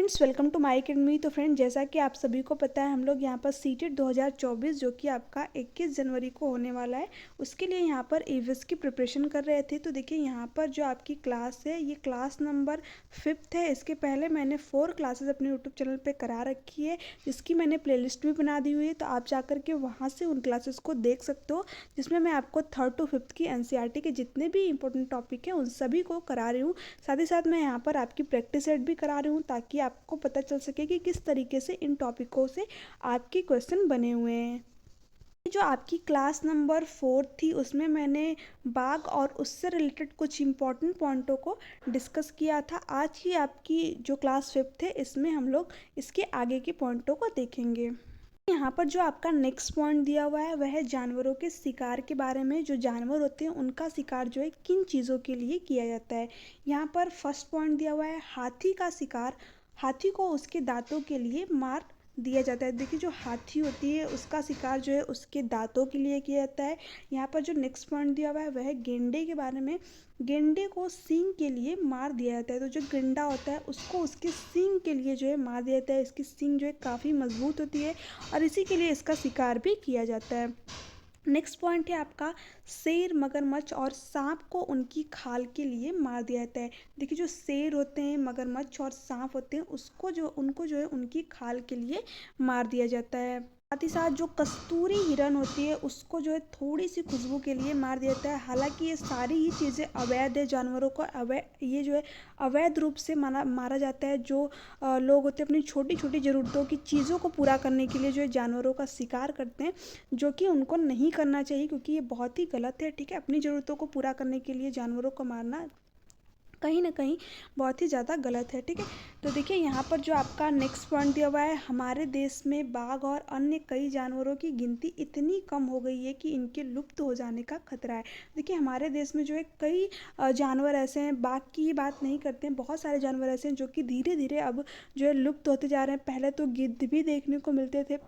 Friends, welcome to my academy. तो friend, जैसा कि आप सभी को पता है, हम लोग यहाँ पर सीटेट 2024 जो कि आपका 21 जनवरी को होने वाला है, उसके लिए यहाँ पर ईवीएस की प्रिपरेशन कर रहे थे। तो देखिए, यहाँ पर जो आपकी क्लास है, ये क्लास नंबर 5th है। इसके पहले मैंने 4 क्लासेस अपने यूट्यूब चैनल पे करा रखी है, जिसकी मैंने प्लेलिस्ट भी बना दी हुई है। तो आप जाकर के वहाँ से उन क्लासेस को देख सकते हो, जिसमें मैं आपको 3rd to 5th की एनसीईआरटी के जितने भी इंपॉर्टेंट टॉपिक हैं उन सभी को करा रही हूँ। साथ ही साथ मैं यहाँ पर आपकी प्रैक्टिस सेट भी करा रही हूँ, ताकि आपको पता चल सके कि किस तरीके से इन टॉपिकों से आपके क्वेश्चन बने हुए हैं। जो आपकी क्लास नंबर 4 थी, उसमें मैंने बाघ और उससे रिलेटेड कुछ इंपॉर्टेंट पॉइंटों को डिस्कस किया था। आज की आपकी जो क्लास 5th है, इसमें हम लोग इसके आगे के पॉइंटों को देखेंगे। यहाँ पर जो आपका नेक्स्ट पॉइंट दिया हुआ है, वह है जानवरों के शिकार के बारे में। जो जानवर होते हैं, उनका शिकार जो है किन चीज़ों के लिए किया जाता है। यहाँ पर फर्स्ट पॉइंट दिया हुआ है, हाथी का शिकार हाथी को उसके दांतों के लिए मार दिया जाता है। देखिए, जो हाथी होती है, उसका शिकार जो है उसके दांतों के लिए किया जाता है। यहाँ पर जो नेक्स्ट पॉइंट दिया हुआ है, वह है गेंडे के बारे में। गेंडे को सींग के लिए मार दिया जाता है। तो जो गेंडा होता है, उसको उसके सींग के लिए जो है मार दिया जाता है। इसकी सींग जो है काफ़ी मजबूत होती है और इसी के लिए इसका शिकार भी किया जाता है। नेक्स्ट पॉइंट है आपका, शेर, मगरमच्छ और सांप को उनकी खाल के लिए मार दिया जाता है। देखिए, जो शेर होते हैं, मगरमच्छ और सांप होते हैं, उनको जो है उनकी खाल के लिए मार दिया जाता है। साथ ही साथ जो कस्तूरी हिरन होती है, उसको जो है थोड़ी सी खुशबू के लिए मार दिया जाता है। हालांकि ये सारी ही चीज़ें अवैध है। जानवरों को ये जो है अवैध रूप से मारा जाता है। जो लोग होते हैं, अपनी छोटी छोटी ज़रूरतों की चीज़ों को पूरा करने के लिए जो है जानवरों का शिकार करते हैं, जो कि उनको नहीं करना चाहिए, क्योंकि ये बहुत ही गलत है। ठीक है, अपनी ज़रूरतों को पूरा करने के लिए जानवरों को मारना कहीं ना कहीं बहुत ही ज़्यादा गलत है। ठीक है, तो देखिए, यहाँ पर जो आपका नेक्स्ट पॉइंट दिया हुआ है, हमारे देश में बाघ और अन्य कई जानवरों की गिनती इतनी कम हो गई है कि इनके लुप्त हो जाने का खतरा है। देखिए, हमारे देश में जो है कई जानवर ऐसे हैं, बाघ की ही बात नहीं करते हैं, बहुत सारे जानवर ऐसे हैं जो कि धीरे धीरे अब जो है लुप्त होते जा रहे हैं। पहले तो गिद्ध भी देखने को मिलते थे,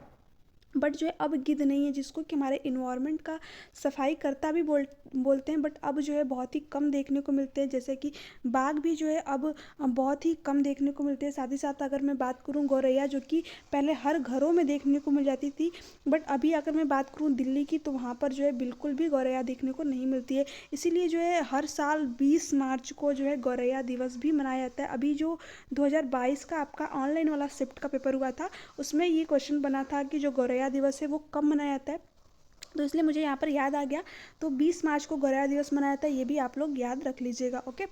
बट जो है अब गिद्ध नहीं है, जिसको कि हमारे इन्वायरमेंट का सफाई करता भी बोलते हैं। बट अब जो है बहुत ही कम देखने को मिलते हैं। जैसे कि बाघ भी जो है अब बहुत ही कम देखने को मिलते हैं। साथ ही साथ अगर मैं बात करूं गौरैया, जो कि पहले हर घरों में देखने को मिल जाती थी, बट अभी अगर मैं बात करूं दिल्ली की, तो वहाँ पर जो है बिल्कुल भी गौरैया देखने को नहीं मिलती है। इसीलिए जो है हर साल 20 मार्च को जो है गौरैया दिवस भी मनाया जाता है। अभी जो 2022 का आपका ऑनलाइन वाला शिफ्ट का पेपर हुआ था, उसमें ये क्वेश्चन बना था कि जो गौरैया दिवस है वो कब मनाया जाता है, तो इसलिए मुझे यहाँ पर याद आ गया। तो 20 मार्च को गौरैया दिवस मनाया जाता है, ये भी आप लोग याद रख लीजिएगा। ओके,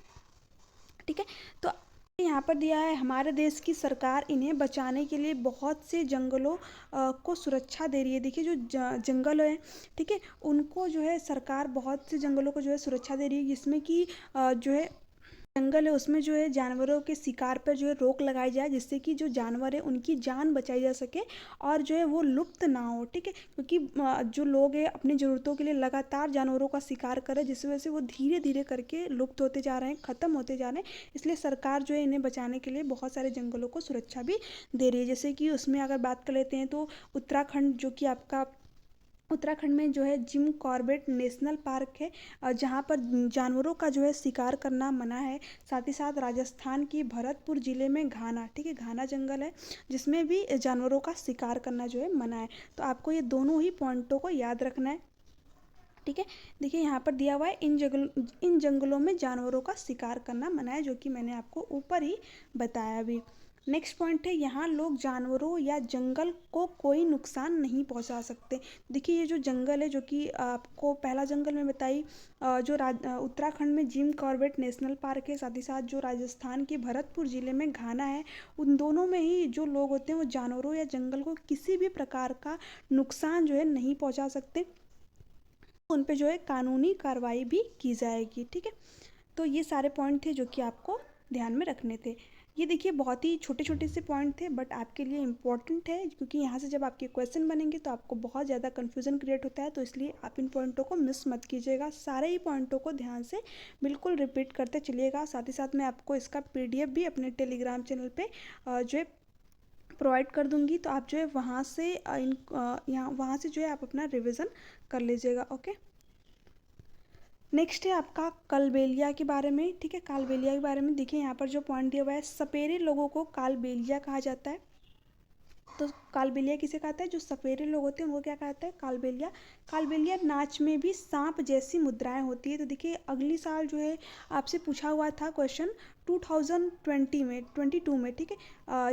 ठीक है। तो यहाँ पर दिया है, हमारे देश की सरकार इन्हें बचाने के लिए बहुत से जंगलों को सुरक्षा दे रही है। देखिए, जो जंगल है, ठीक है, उनको जो है सरकार बहुत से जंगलों को जो है सुरक्षा दे रही है, जिसमें कि जो है जंगल है, उसमें जो है जानवरों के शिकार पर जो है रोक लगाई जाए, जिससे कि जो जानवर है उनकी जान बचाई जा सके और जो है वो लुप्त ना हो। ठीक है, क्योंकि जो लोग हैं अपनी ज़रूरतों के लिए लगातार जानवरों का शिकार कर रहे हैं, जिस वजह से वो धीरे धीरे करके लुप्त होते जा रहे हैं, ख़त्म होते जा रहे हैं। इसलिए सरकार जो है इन्हें बचाने के लिए बहुत सारे जंगलों को सुरक्षा भी दे रही है। जैसे कि उसमें अगर बात कर लेते हैं, तो उत्तराखंड, जो कि आपका उत्तराखंड में जो है जिम कॉर्बेट नेशनल पार्क है, जहाँ पर जानवरों का जो है शिकार करना मना है। साथ ही साथ राजस्थान की भरतपुर ज़िले में घाना, ठीक है, घाना जंगल है, जिसमें भी जानवरों का शिकार करना जो है मना है। तो आपको ये दोनों ही पॉइंटों को याद रखना है। ठीक है, देखिए, यहाँ पर दिया हुआ है, इन जंगलों में जानवरों का शिकार करना मना है, जो कि मैंने आपको ऊपर ही बताया अभी। नेक्स्ट पॉइंट है, यहाँ लोग जानवरों या जंगल को कोई नुकसान नहीं पहुँचा सकते। देखिए, ये जो जंगल है, जो कि आपको पहला जंगल में बताई, उत्तराखंड में जिम कॉर्बेट नेशनल पार्क है, साथ ही साथ जो राजस्थान के भरतपुर ज़िले में घाना है, उन दोनों में ही जो लोग होते हैं वो जानवरों या जंगल को किसी भी प्रकार का नुकसान जो है नहीं पहुँचा सकते। उन पे जो है कानूनी कार्रवाई भी की जाएगी। ठीक है, तो ये सारे पॉइंट थे जो कि आपको ध्यान में रखने थे। ये देखिए, बहुत ही छोटे छोटे से पॉइंट थे, बट आपके लिए इम्पोर्टेंट है, क्योंकि यहाँ से जब आपके क्वेश्चन बनेंगे तो आपको बहुत ज़्यादा कन्फ्यूज़न क्रिएट होता है। तो इसलिए आप इन पॉइंटों को मिस मत कीजिएगा, सारे ही पॉइंटों को ध्यान से बिल्कुल रिपीट करते चलिएगा। साथ ही साथ मैं आपको इसका PDF भी अपने टेलीग्राम चैनल पर जो है प्रोवाइड कर दूंगी, तो आप जो है वहाँ से यहाँ वहाँ से जो है आप अपना रिविज़न कर लीजिएगा। ओके। नेक्स्ट है आपका कालबेलिया के बारे में, ठीक है। कालबेलिया के बारे में देखिए यहाँ पर जो पॉइंट दिया हुआ है, सपेरे लोगों को कालबेलिया कहा जाता है। तो कालबेलिया किसे कहता है, जो सपेरे लोग होते हैं उनको क्या कहता है, कालबेलिया। कालबेलिया नाच में भी सांप जैसी मुद्राएं होती है। तो देखिए अगली साल जो है आपसे पूछा हुआ था क्वेश्चन 2020 में 22 में, ठीक है।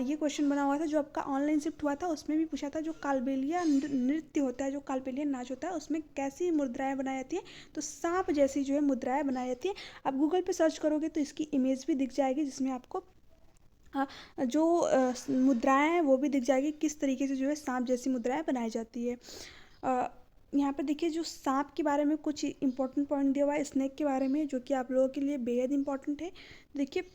ये क्वेश्चन बना हुआ था जो आपका ऑनलाइन शिफ्ट हुआ था, उसमें भी पूछा था जो कालबेलिया नृत्य होता है, जो कालबेलिया नाच होता है, उसमें कैसी मुद्राएं बनाई जाती है, तो सांप जैसी जो है मुद्राएं बनाई जाती है। आप गूगल पे सर्च करोगे तो इसकी इमेज भी दिख जाएगी, जिसमें आपको जो मुद्राएं हैं वो भी दिख जाएगी, किस तरीके से जो है सांप जैसी मुद्राएं बनाई जाती है। यहाँ पर देखिए जो सांप के बारे में कुछ इंपॉर्टेंट पॉइंट दिया हुआ है, स्नेक के बारे में, जो कि आप लोगों के लिए बेहद इंपॉर्टेंट है। देखिए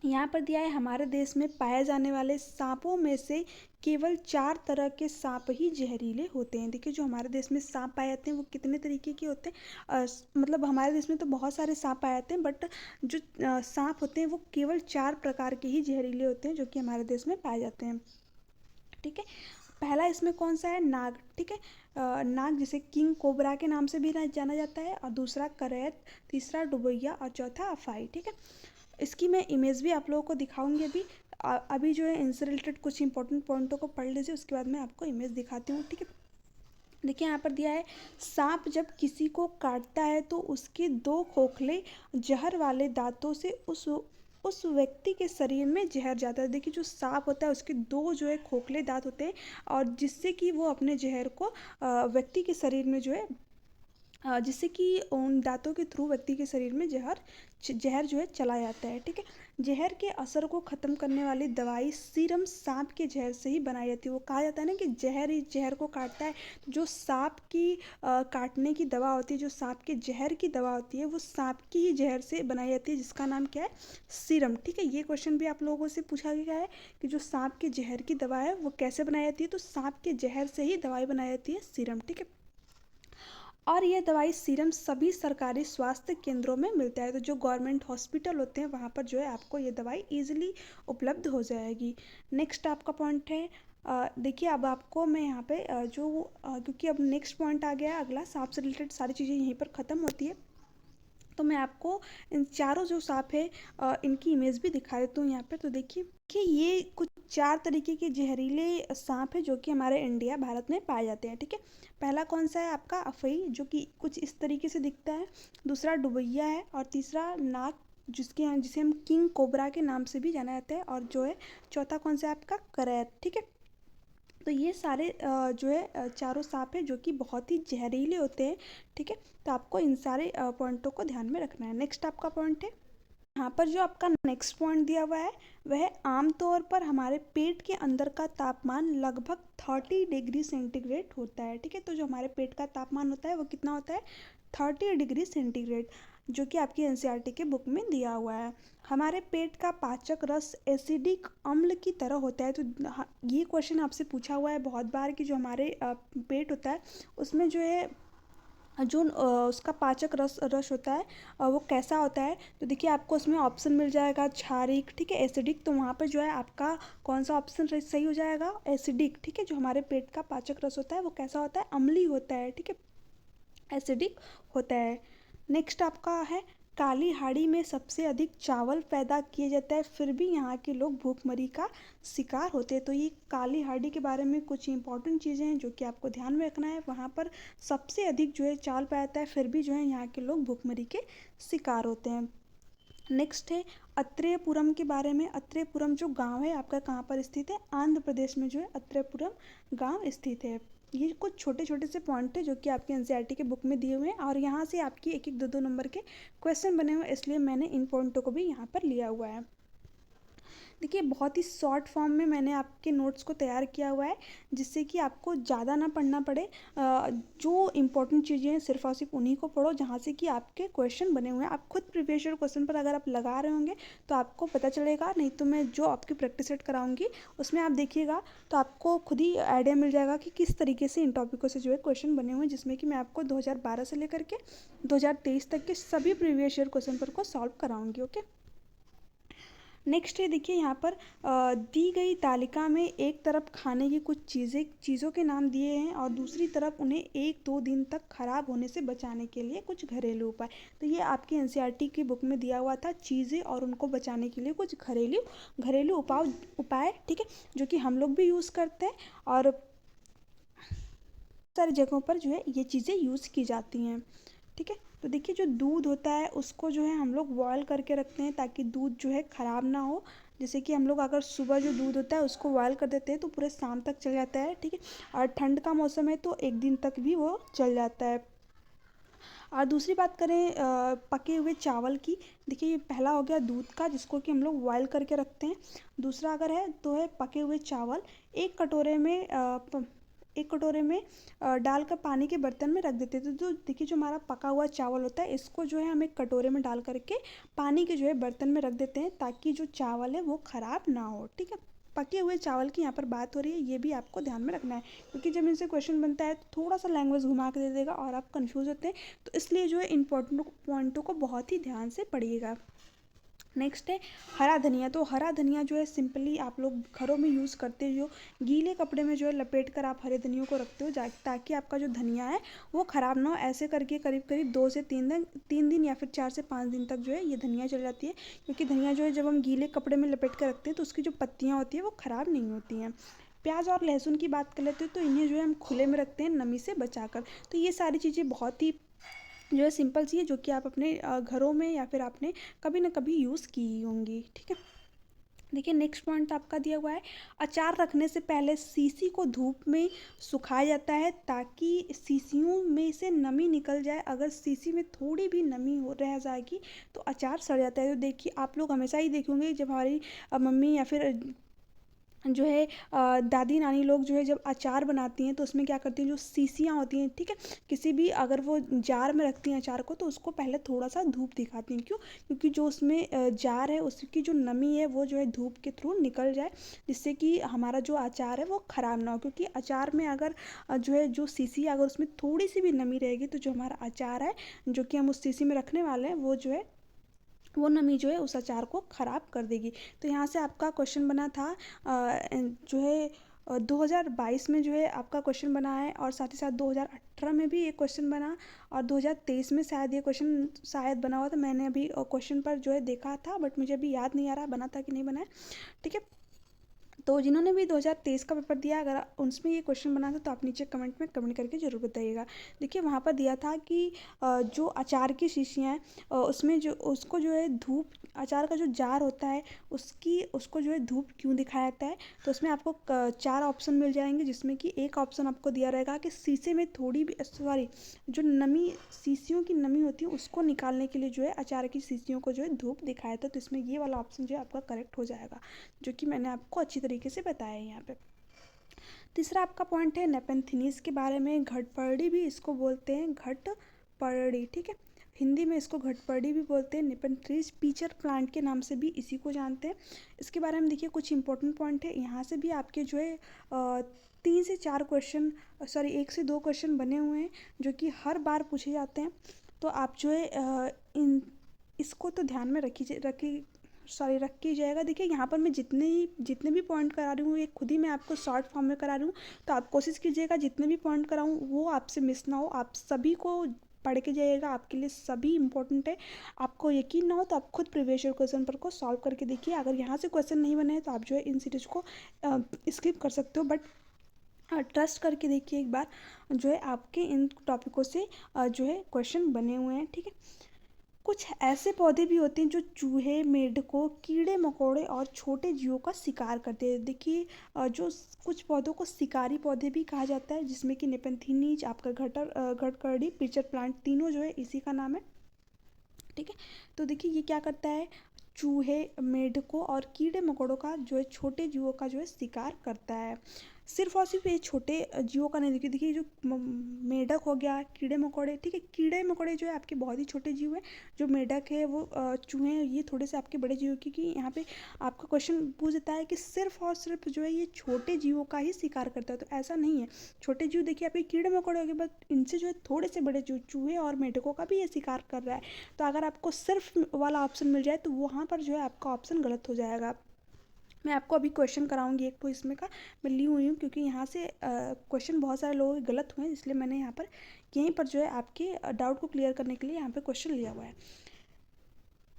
यहाँ पर दिया है हमारे देश में पाए जाने वाले सांपों में से केवल 4 तरह के सांप ही जहरीले होते हैं। देखिए जो हमारे देश में सांप पाए जाते हैं वो कितने तरीके के होते हैं, मतलब हमारे देश में तो बहुत सारे सांप पाए जाते हैं, बट जो सांप होते हैं वो केवल 4 प्रकार के ही जहरीले होते हैं जो कि हमारे देश में पाए जाते हैं, ठीक है। पहला इसमें कौन सा है, नाग, ठीक है। नाग जिसे किंग कोबरा के नाम से भी जाना जाता है, और दूसरा करैत, तीसरा डुबैया और चौथा अफाई, ठीक है। इसकी मैं इमेज भी आप लोगों को दिखाऊंगी अभी। अभी जो है इनसे रिलेटेड कुछ इंपॉर्टेंट पॉइंटों को पढ़ लीजिए, उसके बाद मैं आपको इमेज दिखाती हूँ, ठीक है। देखिए यहाँ पर दिया है सांप जब किसी को काटता है तो उसके 2 खोखले जहर वाले दांतों से उस व्यक्ति के शरीर में जहर जाता है। देखिए जो सांप होता है उसके 2 जो है खोखले दांत होते हैं, और जिससे कि वो अपने जहर को व्यक्ति के शरीर में जो है जिससे कि उन दांतों के थ्रू व्यक्ति के शरीर में जहर जो है चला जाता है, ठीक है। जहर के असर को ख़त्म करने वाली दवाई सीरम सांप के जहर से ही बनाई जाती है। वो कहा जाता है ना कि जहर ही जहर को काटता है, तो जो सांप की काटने की दवा होती है, जो सांप के जहर की दवा होती है, वो सांप की ही जहर से बनाई जाती है, जिसका नाम क्या है, सीरम, ठीक है। ये क्वेश्चन भी आप लोगों से पूछा गया है कि जो सांप के जहर की दवा है वो कैसे बनाई जाती है, तो सांप के जहर से ही दवाई बनाई जाती है, सीरम, ठीक है। और ये दवाई सीरम सभी सरकारी स्वास्थ्य केंद्रों में मिलता है। तो जो गवर्नमेंट हॉस्पिटल होते हैं वहाँ पर जो है आपको ये दवाई इजीली उपलब्ध हो जाएगी। नेक्स्ट आपका पॉइंट है, देखिए अब आपको मैं यहाँ पे क्योंकि अब नेक्स्ट पॉइंट आ गया है अगला, सांप से रिलेटेड सारी चीज़ें यहीं पर ख़त्म होती है, तो मैं आपको इन चारों जो सांप है इनकी इमेज भी दिखा देती हूँ यहाँ पे। तो देखिए कि ये कुछ 4 तरीके के जहरीले सांप है जो कि हमारे इंडिया भारत में पाए जाते हैं, ठीक है। पहला कौन सा है आपका अफई, जो कि कुछ इस तरीके से दिखता है। दूसरा डुबैया है, और तीसरा नाग जिसे हम किंग कोबरा के नाम से भी जाना जाता है, और जो है चौथा कौन सा है आपका करैत, ठीक है। तो ये सारे जो है चारों सांप है जो कि बहुत ही जहरीले होते हैं, ठीक है। तो आपको इन सारे पॉइंटों को ध्यान में रखना है। नेक्स्ट आपका पॉइंट है, यहाँ पर जो आपका नेक्स्ट पॉइंट दिया हुआ है वह आमतौर पर हमारे पेट के अंदर का तापमान लगभग 30 डिग्री सेंटीग्रेड होता है, ठीक है। तो जो हमारे पेट का तापमान होता है वो कितना होता है, 30 डिग्री सेंटीग्रेड, जो कि आपकी एनसीईआरटी के बुक में दिया हुआ है। हमारे पेट का पाचक रस एसिडिक अम्ल की तरह होता है। तो ये क्वेश्चन आपसे पूछा हुआ है बहुत बार कि जो हमारे पेट होता है उसमें जो है जो उसका पाचक रस होता है वो कैसा होता है। तो देखिए आपको उसमें ऑप्शन मिल जाएगा क्षारिक, ठीक है, एसिडिक। तो वहाँ पे जो है आपका कौन सा ऑप्शन सही हो जाएगा, एसिडिक, ठीक है। जो हमारे पेट का पाचक रस होता है वो कैसा होता है, अम्लीय होता है, ठीक है, एसिडिक होता है। नेक्स्ट आपका है काली हाड़ी में सबसे अधिक चावल पैदा किए जाता है, फिर भी यहाँ के लोग भूखमरी का शिकार होते हैं। तो ये काली हाड़ी के बारे में कुछ इंपॉर्टेंट चीज़ें हैं जो कि आपको ध्यान में रखना है। वहाँ पर सबसे अधिक जो है चावल पाया जाता है, फिर भी जो है यहाँ के लोग भूखमरी के शिकार होते हैं। नेक्स्ट है अत्रेयपुरम के बारे में। अत्रेयपुरम जो गांव है आपका कहाँ पर स्थित है, आंध्र प्रदेश में जो है अत्रेयपुरम गांव स्थित है। ये कुछ छोटे छोटे से पॉइंट है जो कि आपके एनसीईआरटी के बुक में दिए हुए हैं, और यहाँ से आपकी एक एक दो दो नंबर के क्वेश्चन बने हुए हैं, इसलिए मैंने इन पॉइंटों को भी यहाँ पर लिया हुआ है। देखिए बहुत ही शॉर्ट फॉर्म में मैंने आपके नोट्स को तैयार किया हुआ है, जिससे कि आपको ज़्यादा ना पढ़ना पड़े। जो इंपॉर्टेंट चीज़ें हैं सिर्फ और सिर्फ उन्हीं को पढ़ो जहाँ से कि आपके क्वेश्चन बने हुए हैं। आप खुद प्रीवियस ईयर क्वेश्चन पर अगर आप लगा रहे होंगे तो आपको पता चलेगा, नहीं तो मैं जो आपकी प्रैक्टिस सेट कराऊंगी उसमें आप देखिएगा तो आपको खुद ही आइडिया मिल जाएगा कि किस तरीके से इन टॉपिकों से जो है क्वेश्चन बने हुए हैं, जिसमें कि मैं आपको 2012 से लेकर के 2023 तक के सभी प्रीवियस ईयर क्वेश्चन पर को सॉल्व कराऊंगी, ओके। नेक्स्ट है देखिए यहाँ पर दी गई तालिका में एक तरफ खाने की कुछ चीज़ों के नाम दिए हैं और दूसरी तरफ उन्हें 1-2 दिन तक खराब होने से बचाने के लिए कुछ घरेलू उपाय। तो ये आपकी एनसीईआरटी की बुक में दिया हुआ था, चीज़ें और उनको बचाने के लिए कुछ घरेलू उपाय, ठीक है, जो कि हम लोग भी यूज़ करते हैं और सारी जगहों पर जो है ये चीज़ें यूज़ की जाती हैं, ठीक है। तो देखिए जो दूध होता है उसको जो है हम लोग बॉयल करके रखते हैं ताकि दूध जो है ख़राब ना हो। जैसे कि हम लोग अगर सुबह जो दूध होता है उसको बॉयल कर देते हैं तो पूरे शाम तक चल जाता है, ठीक है। और ठंड का मौसम है तो 1 दिन तक भी वो चल जाता है। और दूसरी बात करें पके हुए चावल की, देखिए ये पहला हो गया दूध का जिसको कि हम लोग बॉयल करके रखते हैं। दूसरा अगर है तो है पके हुए चावल, एक कटोरे में डालकर पानी के बर्तन में रख देते थे। तो देखिए जो हमारा पका हुआ चावल होता है इसको जो है हम एक कटोरे में डाल करके पानी के जो है बर्तन में रख देते हैं ताकि जो चावल है वो ख़राब ना हो, ठीक है। पके हुए चावल की यहाँ पर बात हो रही है, ये भी आपको ध्यान में रखना है क्योंकि जब इनसे क्वेश्चन बनता है तो थोड़ा सा लैंग्वेज घुमा के दे देगा और आप कंफ्यूज होते हैं, तो इसलिए जो है इंपॉर्टेंट पॉइंटों को बहुत ही ध्यान से पढ़िएगा। नेक्स्ट है हरा धनिया। तो हरा धनिया जो है सिंपली आप लोग घरों में यूज़ करते हो, गीले कपड़े में जो है लपेट कर आप हरे धनिया को रखते हो ताकि आपका जो धनिया है वो ख़राब ना हो। ऐसे करके करीब करीब 2 से 3 दिन या फिर 4 से 5 दिन तक जो है ये धनिया चल जाती है क्योंकि धनिया जो है जब हम गीले कपड़े में लपेट कर रखते हैं तो उसकी जो पत्तियाँ होती हैं वो ख़राब नहीं होती हैं। प्याज और लहसुन की बात कर लेते हैं तो इन्हें जो है हम खुले में रखते हैं नमी से बचाकर। तो ये सारी चीज़ें बहुत ही जो है सिंपल सी है जो कि आप अपने घरों में या फिर आपने कभी ना कभी यूज़ की होंगी, ठीक है। देखिए नेक्स्ट पॉइंट आपका दिया हुआ है अचार रखने से पहले सीसी को धूप में सुखाया जाता है ताकि सीसियों में से नमी निकल जाए। अगर सीसी में थोड़ी भी नमी हो रह जाएगी तो अचार सड़ जाता है। तो देखिए आप लोग हमेशा ही देखेंगे जब हमारी मम्मी या फिर जो है दादी नानी लोग जो है जब अचार बनाती हैं तो उसमें क्या करती हैं जो सीसियाँ होती हैं, ठीक है, किसी भी अगर वो जार में रखती हैं अचार को तो उसको पहले थोड़ा सा धूप दिखाती हैं। क्यों? क्योंकि जो उसमें जार है उसकी जो नमी है वो जो है धूप के थ्रू निकल जाए जिससे कि हमारा जो अचार है वो ख़राब ना हो। क्योंकि अचार में अगर जो है जो सीसी अगर उसमें थोड़ी सी भी नमी रहेगी तो जो हमारा अचार है जो कि हम उस सीसी में रखने वाले हैं वो जो है वो नमी जो है उस अचार को ख़राब कर देगी। तो यहाँ से आपका क्वेश्चन बना था जो है 2022 में जो है आपका क्वेश्चन बना है और साथ ही साथ 2018 में भी एक क्वेश्चन बना और 2023 में शायद ये क्वेश्चन शायद बना हुआ था। मैंने अभी क्वेश्चन पर जो है देखा था बट मुझे अभी याद नहीं आ रहा बना था कि नहीं बना है, ठीक है। तो जिन्होंने भी 2023 का पेपर दिया अगर उसमें ये क्वेश्चन बना था तो आप नीचे कमेंट में कमेंट करके ज़रूर बताइएगा। देखिए वहाँ पर दिया था कि जो अचार की शीशियाँ हैं उसमें जो उसको जो है धूप अचार का जो जार होता है उसको जो है धूप क्यों दिखाया जाता है। तो उसमें आपको 4 ऑप्शन मिल जाएंगे जिसमें कि एक ऑप्शन आपको दिया रहेगा कि शीशे में थोड़ी भी सॉरी जो नमी शीशियों की नमी होती है उसको निकालने के लिए जो है अचार की शीशियों को जो है धूप दिखाया था। तो इसमें ये वाला ऑप्शन जो है आपका करेक्ट हो जाएगा जो कि मैंने आपको अच्छी तरीके से बताया है यहाँ पे। तीसरा आपका पॉइंट है नेपेंथिनीस के बारे में, घटपर्डी भी इसको बोलते हैं, घटपर्डी, ठीक है। हिंदी में इसको घटपर्डी भी बोलते हैं। नेपेंथीज पीचर प्लांट के नाम से भी इसी को जानते हैं। इसके बारे में देखिए कुछ इंपॉर्टेंट पॉइंट है यहाँ से भी आपके जो है 3 से 4 क्वेश्चन सॉरी 1 से 2 क्वेश्चन बने हुए हैं जो कि हर बार पूछे जाते हैं। तो आप जो है इन इसको तो ध्यान में रख के जाएगा। देखिए यहाँ पर मैं जितने भी पॉइंट करा रही हूँ ये खुद ही मैं आपको शॉर्ट फॉर्म में करा रही हूँ। तो आप कोशिश कीजिएगा जितने भी पॉइंट कराऊँ वो आपसे मिस ना हो। आप सभी को पढ़ के जाइएगा, आपके लिए सभी इंपॉर्टेंट है। आपको यकीन ना हो तो आप खुद प्रीवियस ईयर क्वेश्चन पर को सॉल्व करके देखिए। अगर यहाँ से क्वेश्चन नहीं बने हैं तो आप जो है इन सीरीज को स्किप कर सकते हो बट ट्रस्ट करके देखिए एक बार जो है आपके इन टॉपिकों से जो है क्वेश्चन बने हुए हैं, ठीक है। कुछ ऐसे पौधे भी होते हैं जो चूहे, मेंढकों, कीड़े मकोड़े और छोटे जीवों का शिकार करते हैं। देखिए कुछ पौधों को शिकारी पौधे भी कहा जाता है जिसमें कि नेपेंथीनीज, आपका घटकरडी, पिचर प्लांट तीनों जो है इसी का नाम है, ठीक है। तो देखिए ये क्या करता है चूहे, मेंढकों और कीड़े मकोड़ों का जो है छोटे जीवों का जो है शिकार करता है। सिर्फ और सिर्फ ये छोटे जीवों का नहीं, देखिए जो मेंढक हो गया, कीड़े मकोड़े, ठीक है, कीड़े मकोड़े जो है आपके बहुत ही छोटे जीव हैं। जो मेंढक है वो चूहे हैं ये थोड़े से आपके बड़े जीव क्योंकि यहाँ पे आपका क्वेश्चन पूछ देता है कि सिर्फ और सिर्फ जो है ये छोटे जीवों का ही शिकार करता है। तो ऐसा नहीं है, छोटे जीव देखिए आपके कीड़े मकोड़े हो गए बट इनसे जो है थोड़े से बड़े जीव चूहे और मेंढकों का भी ये शिकार कर रहा है। तो अगर आपको सिर्फ वाला ऑप्शन मिल जाए तो वहाँ पर जो है आपका ऑप्शन गलत हो जाएगा। मैं आपको अभी क्वेश्चन कराऊंगी एक तो इसमें का मैं ली हुई हूँ, क्योंकि यहाँ से क्वेश्चन बहुत सारे लोगों के गलत हुए हैं, इसलिए मैंने यहाँ पर यहीं पर जो है आपके डाउट को क्लियर करने के लिए यहाँ पर क्वेश्चन लिया हुआ है।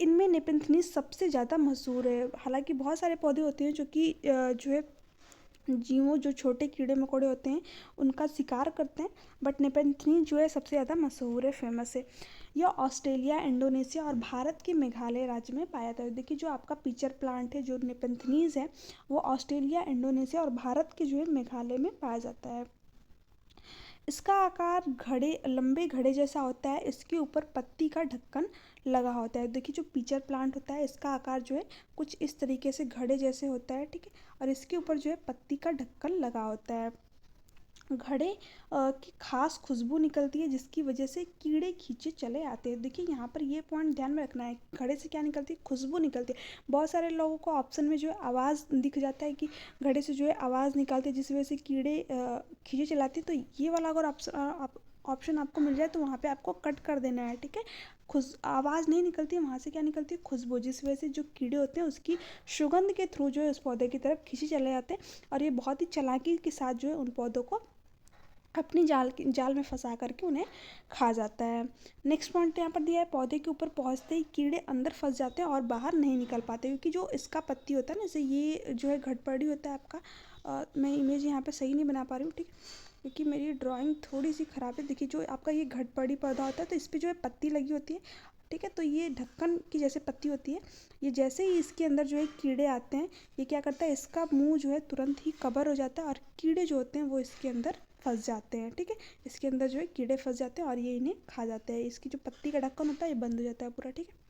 इनमें नेपेंथेनिस सबसे ज़्यादा मशहूर है। हालांकि बहुत सारे पौधे होते हैं जो कि जो है जीवों, जो छोटे कीड़े मकोड़े होते हैं उनका शिकार करते हैं, बट नेपेंथेनिस जो है सबसे ज़्यादा मशहूर है, फेमस है। यह ऑस्ट्रेलिया, इंडोनेशिया और भारत के मेघालय राज्य में पाया जाता है। देखिए जो आपका पिचर प्लांट है, जो नेपेंथेनिस है, वो ऑस्ट्रेलिया, इंडोनेशिया और भारत के जो है मेघालय में पाया जाता है। इसका आकार घड़े, लंबे घड़े जैसा होता है। इसके ऊपर पत्ती का ढक्कन लगा होता है। देखिए जो पिचर प्लांट होता है इसका आकार जो है कुछ इस तरीके से घड़े जैसे होता है, ठीक है, और इसके ऊपर जो है पत्ती का ढक्कन लगा होता है। घड़े की खास खुशबू निकलती है, जिसकी वजह से कीड़े खींचे चले आते हैं। देखिए यहाँ पर ये पॉइंट ध्यान में रखना है, घड़े से क्या निकलती है, खुशबू निकलती है। बहुत सारे लोगों को ऑप्शन में जो है आवाज़ दिख जाता है कि घड़े से जो है आवाज़ निकलती है, जिस वजह से कीड़े खींचे चलाते हैं। तो ये वाला अगर ऑप्शन आपको मिल जाए तो वहाँ पे आपको कट कर देना है, ठीक है। आवाज़ नहीं निकलती है, वहाँ से क्या निकलती है, खुशबू, जिस वजह से जो कीड़े होते हैं उसकी सुगंध के थ्रू जो है उस पौधे की तरफ खींचे चले जाते हैं, और ये बहुत ही चालाकी के साथ जो है उन पौधों को अपनी जाल में फंसा करके उन्हें खा जाता है। नेक्स्ट पॉइंट यहाँ पर दिया है, पौधे के ऊपर पहुँचते ही कीड़े अंदर फंस जाते हैं और बाहर नहीं निकल पाते, क्योंकि जो इसका पत्ती होता है ना, जैसे ये जो है घटपड़ी होता है आपका, मैं इमेज यहाँ पे सही नहीं बना पा रही हूँ, ठीक, क्योंकि मेरी ड्राइंग थोड़ी सी ख़राब है। देखिए जो आपका ये घटपड़ी पौधा होता है तो इस पर जो है पत्ती लगी होती है, ठीक है, तो ये ढक्कन की जैसे पत्ती होती है। ये जैसे ही इसके अंदर जो है कीड़े आते हैं, ये क्या करता है, इसका मुंह जो है तुरंत ही कवर हो जाता है और कीड़े जो होते हैं वो इसके अंदर फंस जाते हैं, ठीक है। इसके अंदर जो है कीड़े फंस जाते हैं और ये इन्हें खा जाते हैं। इसकी जो पत्ती का ढक्कन होता है ये बंद हो जाता है पूरा, ठीक है।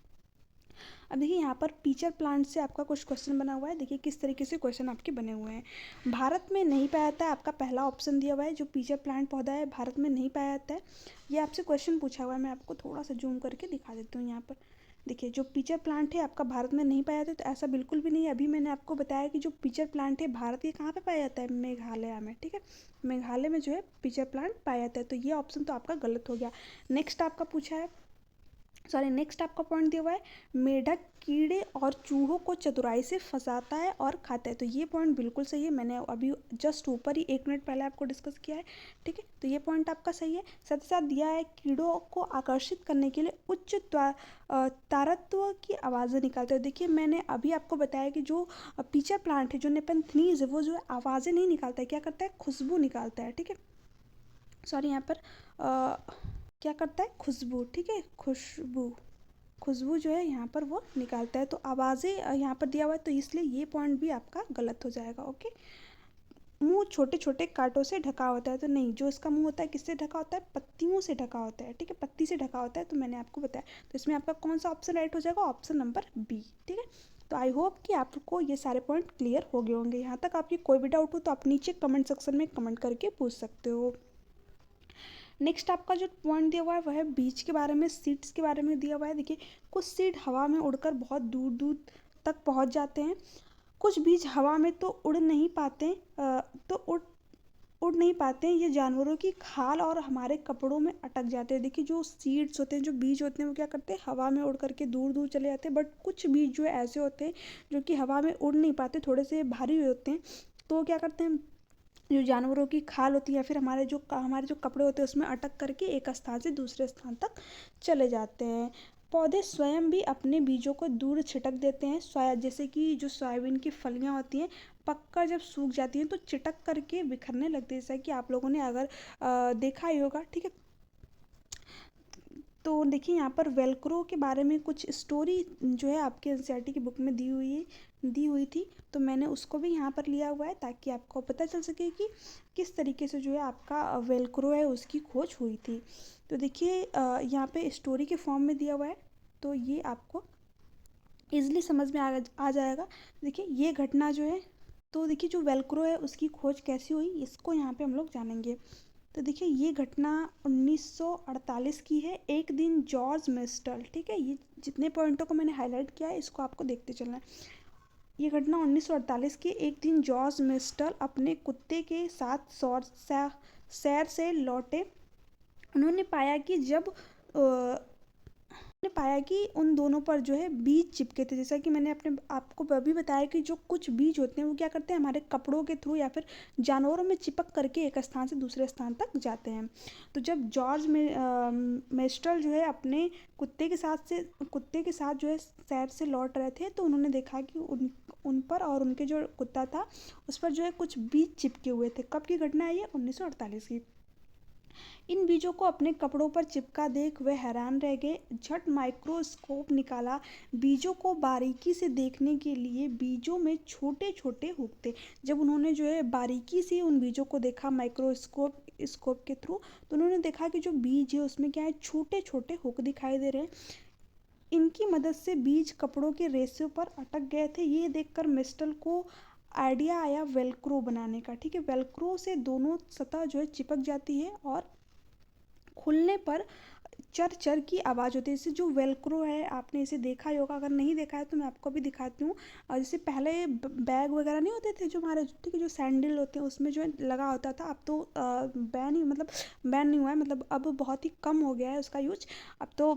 अब देखिए यहाँ पर पिचर प्लांट से आपका कुछ क्वेश्चन बना हुआ है। देखिए किस तरीके से क्वेश्चन आपके बने हुए हैं। भारत में नहीं पाया जाता है, आपका पहला ऑप्शन दिया हुआ है, जो पिचर प्लांट पौधा है भारत में नहीं पाया जाता है। ये आपसे क्वेश्चन पूछा हुआ है, मैं आपको थोड़ा सा जूम करके दिखा देती हूँ यहाँ पर। देखिए जो पिचर प्लांट है आपका भारत में नहीं पाया जाता है, तो ऐसा बिल्कुल भी नहीं है। अभी मैंने आपको बताया कि जो पिचर प्लांट है भारत के कहाँ पे पाया जाता है, मेघालय में, ठीक है। मेघालय में जो है पिचर प्लांट पाया जाता है, तो ये ऑप्शन तो आपका गलत हो गया। नेक्स्ट आपका पूछा है, नेक्स्ट आपका पॉइंट दिया हुआ है, मेढक कीड़े और चूहों को चतुराई से फंसाता है और खाता है। तो ये पॉइंट बिल्कुल सही है, मैंने अभी जस्ट ऊपर ही 1 मिनट पहले आपको डिस्कस किया है, ठीक है। तो ये पॉइंट आपका सही है। साथ ही साथ दिया है, कीड़ों को आकर्षित करने के लिए उच्च तारत्व की आवाज़ें निकालते हैं। देखिए मैंने अभी आपको बताया कि जो पिचर प्लांट है, जो नेपेंथेनिस है, वो जो है आवाज़ें नहीं निकालता है, क्या करता है, खुशबू निकालता है, ठीक है। यहाँ पर क्या करता है, खुशबू, ठीक है, खुशबू जो है यहाँ पर वो निकालता है। तो आवाज़ें यहाँ पर दिया हुआ है, तो इसलिए ये पॉइंट भी आपका गलत हो जाएगा, ओके। मुंह छोटे छोटे कांटों से ढका होता है, तो नहीं, जो इसका मुंह होता है किससे ढका होता है, पत्तियों से ढका होता है, ठीक है, पत्ती से ढका होता है। तो मैंने आपको बताया, तो इसमें आपका कौन सा ऑप्शन राइट हो जाएगा, ऑप्शन नंबर बी, ठीक है। तो आई होप कि आपको ये सारे पॉइंट क्लियर हो गए होंगे। यहाँ तक आपकी कोई भी डाउट हो तो आप नीचे कमेंट सेक्शन में कमेंट करके पूछ सकते हो। नेक्स्ट आपका जो पॉइंट दिया हुआ है वह है बीज के बारे में, सीड्स के बारे में दिया हुआ है। देखिए कुछ सीड हवा में उड़कर बहुत दूर दूर तक पहुंच जाते हैं। कुछ बीज हवा में तो उड़ नहीं पाते, उड़ नहीं पाते हैं, ये जानवरों की खाल और हमारे कपड़ों में अटक जाते हैं। देखिए जो सीड्स होते हैं, जो बीज होते हैं, वो क्या करते हैं, हवा में उड़ करके दूर दूर चले जाते हैं। बट कुछ बीज जो है ऐसे होते हैं जो कि हवा में उड़ नहीं पाते, थोड़े से भारी होते हैं, तो क्या करते हैं, जो जानवरों की खाल होती है या फिर हमारे जो कपड़े होते हैं उसमें अटक करके एक स्थान से दूसरे स्थान तक चले जाते हैं। पौधे स्वयं भी अपने बीजों को दूर छिटक देते हैं, जैसे कि जो सोयाबीन की फलियां होती हैं, पककर जब सूख जाती हैं तो चिटक करके बिखरने लगती है, जैसा कि आप लोगों ने अगर देखा ही होगा, ठीक है। तो देखिए यहाँ पर वेलक्रो के बारे में कुछ स्टोरी जो है आपके एनसीईआरटी की बुक में दी हुई थी, तो मैंने उसको भी यहाँ पर लिया हुआ है ताकि आपको पता चल सके कि किस तरीके से जो है आपका वेलक्रो है उसकी खोज हुई थी। तो देखिए यहाँ पे स्टोरी के फॉर्म में दिया हुआ है, तो ये आपको ईजिली समझ में आ जाएगा। देखिए ये घटना जो है, तो देखिए जो वेलक्रो है उसकी खोज कैसी हुई, इसको यहाँ पे हम लोग जानेंगे। तो देखिए ये घटना 1948 की है। एक दिन जॉर्ज मिस्टल, ठीक है, ये जितने पॉइंटों को मैंने हाईलाइट किया है इसको आपको देखते चलना है। ये घटना 1948 की, एक दिन जॉर्ज मिस्टल अपने कुत्ते के साथ सैर से लौटे। उन्होंने पाया कि जब ने पाया कि उन दोनों पर जो है बीज चिपके थे। जैसा कि मैंने अपने आपको अभी बताया कि जो कुछ बीज होते हैं वो क्या करते हैं, हमारे कपड़ों के थ्रू या फिर जानवरों में चिपक करके एक स्थान से दूसरे स्थान तक जाते हैं। तो जब जॉर्ज में मेस्ट्रल जो है अपने कुत्ते के साथ जो है सैर से लौट रहे थे, तो उन्होंने देखा कि उन पर और उनके जो कुत्ता था उस पर जो है कुछ बीज चिपके हुए थे। कब की घटना है ये? 1948 की। इन बीजों को अपने कपड़ों पर चिपका देख वे हैरान रह गए। झट माइक्रोस्कोप निकाला। बीजों को बारीकी से देखने के लिए बीजों में छोटे छोटे हुक थे। जब उन्होंने जो है बारीकी से उन बीजों को देखा स्कोप के थ्रू, तो उन्होंने देखा कि जो बीज है उसमें क्या है, छोटे छोटे हुक दिखाई दे रहे हैं। इनकी मदद से बीज कपड़ों के रेशों पर अटक गए थे। ये देखकर मिस्टल को आइडिया आया वेलक्रो बनाने का। ठीक है, वेलक्रो से दोनों सतह जो है चिपक जाती है और खुलने पर चर चर की आवाज़ होती है। जैसे जो वेलक्रो है आपने इसे देखा ही होगा, अगर नहीं देखा है तो मैं आपको भी दिखाती हूँ। और जैसे पहले बैग वगैरह नहीं होते थे जो हमारे जूते के जो सैंडल होते हैं उसमें जो है लगा होता था। अब तो बैन ही मतलब बैन नहीं हुआ है, मतलब अब बहुत ही कम हो गया है उसका यूज। अब तो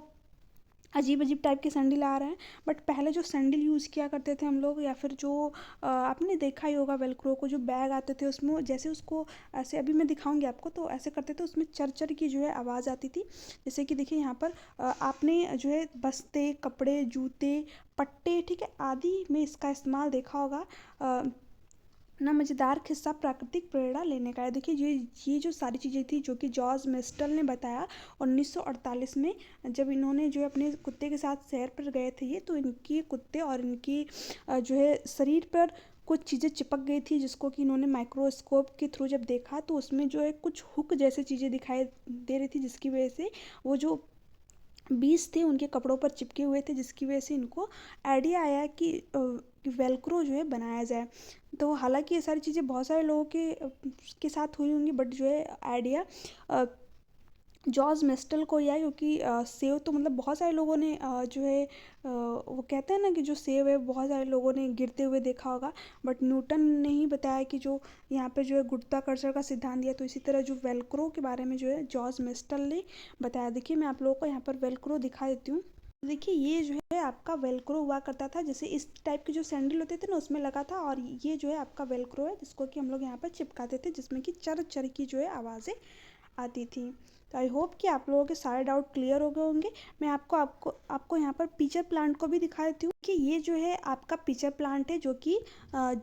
अजीब अजीब टाइप के सैंडल आ रहे हैं, बट पहले जो सैंडल यूज़ किया करते थे हम लोग, या फिर जो आपने देखा ही होगा वेलक्रो को जो बैग आते थे उसमें जैसे उसको ऐसे, अभी मैं दिखाऊंगी आपको, तो ऐसे करते थे उसमें चर चर की जो है आवाज़ आती थी। जैसे कि देखिए यहाँ पर आपने जो है बस्ते, कपड़े, जूते, पट्टे, ठीक है, आदि में इसका इस्तेमाल देखा होगा। ना मज़ेदार किस्सा प्राकृतिक प्रेरणा लेने का है। देखिए ये जो सारी चीज़ें थी जो कि जॉर्ज मेस्टल ने बताया 1948 में, जब इन्होंने जो है अपने कुत्ते के साथ सैर पर गए थे ये, तो इनके कुत्ते और इनकी जो है शरीर पर कुछ चीज़ें चिपक गई थी, जिसको कि इन्होंने माइक्रोस्कोप के थ्रू जब देखा तो उसमें जो है कुछ हुक जैसी चीज़ें दिखाई दे रही थी, जिसकी वजह से वो जो बीज थे उनके कपड़ों पर चिपके हुए थे, जिसकी वजह से इनको आइडिया आया कि वेलक्रो जो है बनाया जाए। तो हालांकि ये सारी चीज़ें बहुत सारे लोगों के साथ हुई होंगी, बट जो है आइडिया जॉर्ज मेस्टल को ही आया, क्योंकि सेव तो मतलब बहुत सारे लोगों ने जो है वो कहते हैं ना कि जो सेव है बहुत सारे लोगों ने गिरते हुए देखा होगा, बट न्यूटन ने ही बताया कि जो यहाँ पे जो है गुरुत्वाकर्षण का सिद्धांत दिया। तो इसी तरह जो वेलक्रो के बारे में जो है जॉर्ज मेस्टल ने बताया। देखिए मैं आप लोगों को यहाँ पर वेलक्रो दिखा देती हूँ। देखिए ये जो है आपका वेलक्रो हुआ करता था, जैसे इस टाइप के जो सैंडल होते थे ना उसमें लगा था, और ये जो है आपका वेलक्रो है जिसको कि हम लोग यहाँ पर चिपकाते थे, जिसमें कि चर चर की जो है आवाज़ें आती थी। तो आई होप कि आप लोगों के सारे डाउट क्लियर हो गए होंगे। मैं आपको आपको आपको यहाँ पर पीचर प्लांट को भी दिखा देती हूँ कि ये जो है आपका पीचर प्लांट है, जो कि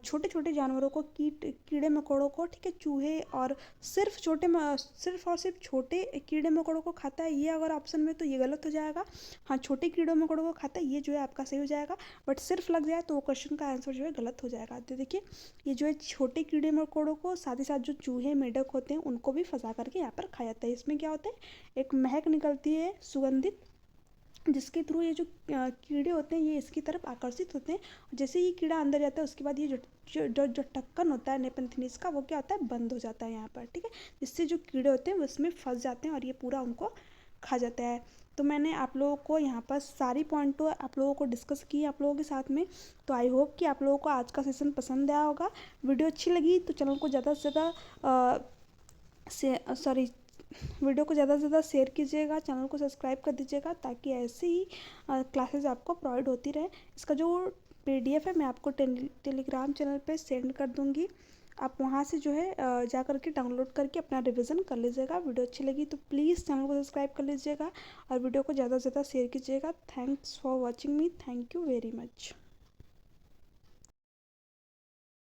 छोटे छोटे जानवरों को, कीड़े मकोड़ों को, ठीक है, चूहे, और सिर्फ और सिर्फ छोटे कीड़े मकोड़ों को खाता है। ये अगर ऑप्शन में तो ये गलत हो जाएगा। हाँ, छोटे कीड़े मकोड़ों को खाता है, ये जो है आपका सही हो जाएगा, बट सिर्फ लग जाए तो वो क्वेश्चन का आंसर जो है गलत हो जाएगा। तो देखिए ये जो है छोटे कीड़े मकोड़ों को, साथ ही साथ जो चूहे, मेंढक होते हैं उनको भी फंसा करके यहाँ पर खाया जाता है। इसमें क्या होता है, एक महक निकलती है सुगंधित, जिसके थ्रू ये जो कीड़े होते हैं ये इसकी तरफ आकर्षित होते हैं। जैसे ये कीड़ा अंदर जाता है उसके बाद ये जो ढक्कन होता है नेपंथिनीस का, वो क्या होता है, बंद हो जाता है यहाँ पर, ठीक है, जिससे जो कीड़े होते हैं वो इसमें फंस जाते हैं और ये पूरा उनको खा जाता है। तो मैंने आप लोगों को यहाँ पर सारी पॉइंट तो आप लोगों को डिस्कस की आप लोगों के साथ में। तो आई होप कि आप लोगों को आज का सेशन पसंद आया होगा। वीडियो अच्छी लगी तो चैनल को ज़्यादा से ज़्यादा वीडियो को ज़्यादा से ज़्यादा शेयर कीजिएगा, चैनल को सब्सक्राइब कर दीजिएगा, ताकि ऐसे ही क्लासेस आपको प्रोवाइड होती रहे। इसका जो PDF है मैं आपको टेलीग्राम चैनल पे सेंड कर दूँगी, आप वहाँ से जो है जा करके डाउनलोड करके अपना रिवीजन कर लीजिएगा। वीडियो अच्छी लगी तो प्लीज़ चैनल को सब्सक्राइब कर लीजिएगा और वीडियो को ज़्यादा से ज़्यादा शेयर कीजिएगा। Thanks for watching me, thank you very much.